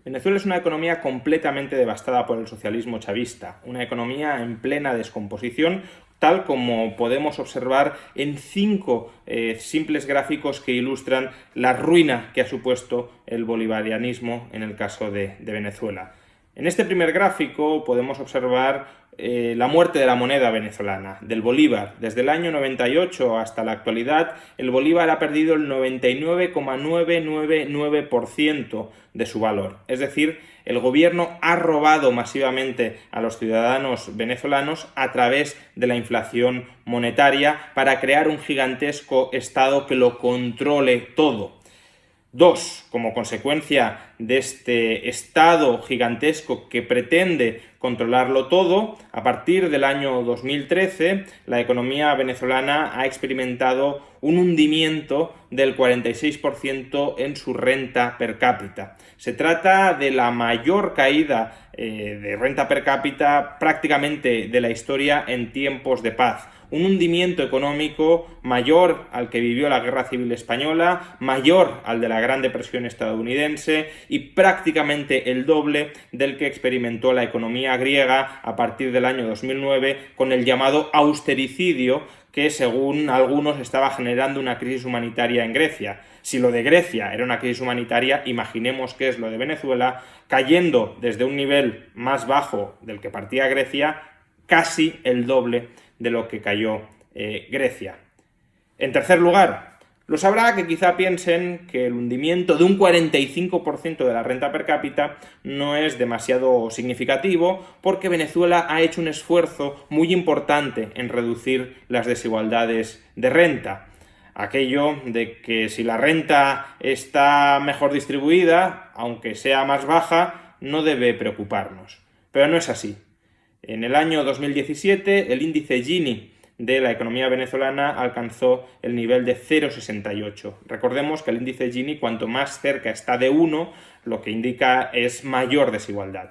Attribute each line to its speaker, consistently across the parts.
Speaker 1: Venezuela es una economía completamente devastada por el socialismo chavista, una economía en plena descomposición, tal como podemos observar en 5 simples gráficos que ilustran la ruina que ha supuesto el bolivarianismo en el caso de Venezuela. En este primer gráfico podemos observar la muerte de la moneda venezolana, del bolívar. Desde el año 98 hasta la actualidad, el bolívar ha perdido el 99,999% de su valor. Es decir, el gobierno ha robado masivamente a los ciudadanos venezolanos a través de la inflación monetaria para crear un gigantesco Estado que lo controle todo. 2. Como consecuencia de este Estado gigantesco que pretende controlarlo todo, a partir del año 2013 la economía venezolana ha experimentado un hundimiento del 46% en su renta per cápita. Se trata de la mayor caída de renta per cápita prácticamente de la historia en tiempos de paz. Un hundimiento económico mayor al que vivió la Guerra Civil Española, mayor al de la Gran Depresión estadounidense y prácticamente el doble del que experimentó la economía griega a partir del año 2009 con el llamado austericidio que, según algunos, estaba generando una crisis humanitaria en Grecia. Si lo de Grecia era una crisis humanitaria, imaginemos qué es lo de Venezuela, cayendo desde un nivel más bajo del que partía Grecia, casi el doble de lo que cayó Grecia. En tercer lugar, lo sabrá que quizá piensen que el hundimiento de un 45% de la renta per cápita no es demasiado significativo porque Venezuela ha hecho un esfuerzo muy importante en reducir las desigualdades de renta. Aquello de que si la renta está mejor distribuida, aunque sea más baja, no debe preocuparnos. Pero no es así. En el año 2017, el índice Gini de la economía venezolana alcanzó el nivel de 0,68. Recordemos que el índice Gini, cuanto más cerca está de 1, lo que indica es mayor desigualdad.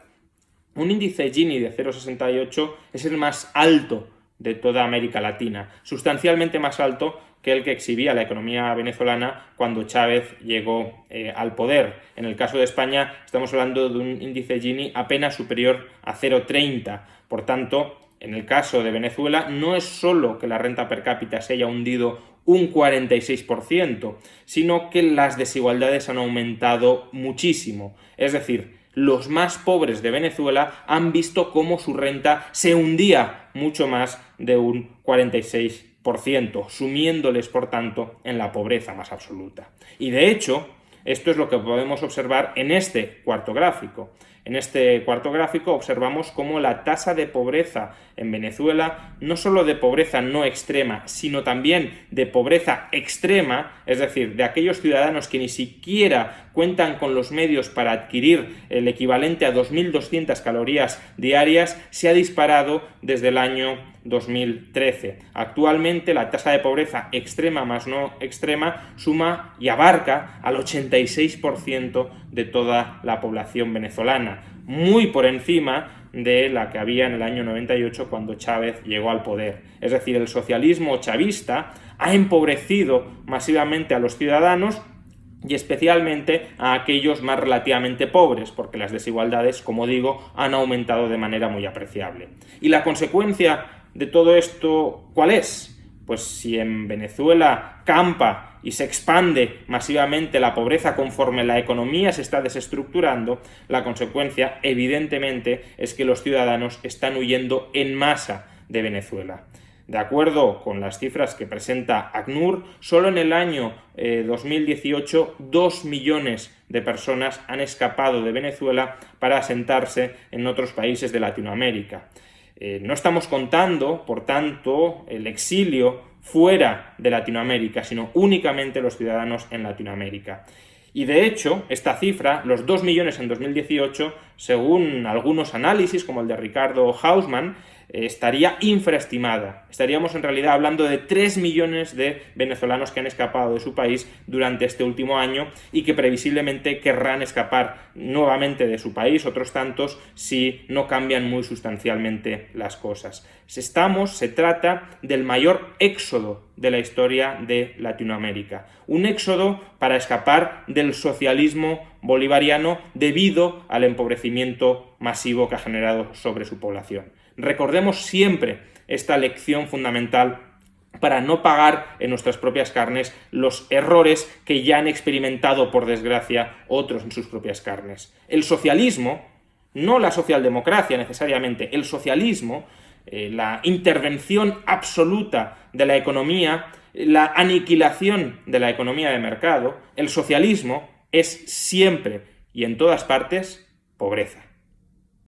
Speaker 1: Un índice Gini de 0,68 es el más alto de toda América Latina, sustancialmente más alto que el que exhibía la economía venezolana cuando Chávez llegó al poder. En el caso de España estamos hablando de un índice Gini apenas superior a 0,30. Por tanto, en el caso de Venezuela no es solo que la renta per cápita se haya hundido un 46%, sino que las desigualdades han aumentado muchísimo. Es decir, los más pobres de Venezuela han visto cómo su renta se hundía mucho más de un 46%, sumiéndoles, por tanto, en la pobreza más absoluta. Y de hecho, esto es lo que podemos observar en este cuarto gráfico. En este cuarto gráfico observamos cómo la tasa de pobreza en Venezuela, no solo de pobreza no extrema, sino también de pobreza extrema, es decir, de aquellos ciudadanos que ni siquiera cuentan con los medios para adquirir el equivalente a 2.200 calorías diarias, se ha disparado desde el año 2013. Actualmente la tasa de pobreza extrema más no extrema suma y abarca al 86% de toda la población venezolana, muy por encima de la que había en el año 98 cuando Chávez llegó al poder. Es decir, el socialismo chavista ha empobrecido masivamente a los ciudadanos y especialmente a aquellos más relativamente pobres, porque las desigualdades, como digo, han aumentado de manera muy apreciable. Y la consecuencia de todo esto, ¿cuál es? Pues si en Venezuela campa y se expande masivamente la pobreza conforme la economía se está desestructurando, la consecuencia, evidentemente, es que los ciudadanos están huyendo en masa de Venezuela. De acuerdo con las cifras que presenta ACNUR, solo en el año 2018 2 millones de personas han escapado de Venezuela para asentarse en otros países de Latinoamérica. No estamos contando, por tanto, el exilio fuera de Latinoamérica, sino únicamente los ciudadanos en Latinoamérica. Y de hecho, esta cifra, los 2 millones en 2018, según algunos análisis, como el de Ricardo Hausmann, estaría infraestimada. Estaríamos en realidad hablando de 3 millones de venezolanos que han escapado de su país durante este último año y que previsiblemente querrán escapar nuevamente de su país, otros tantos, si no cambian muy sustancialmente las cosas. Se trata del mayor éxodo de la historia de Latinoamérica. Un éxodo para escapar del socialismo bolivariano debido al empobrecimiento masivo que ha generado sobre su población. Recordemos siempre esta lección fundamental para no pagar en nuestras propias carnes los errores que ya han experimentado, por desgracia, otros en sus propias carnes. El socialismo, no la socialdemocracia necesariamente, el socialismo, la intervención absoluta de la economía, la aniquilación de la economía de mercado, el socialismo es siempre y en todas partes pobreza.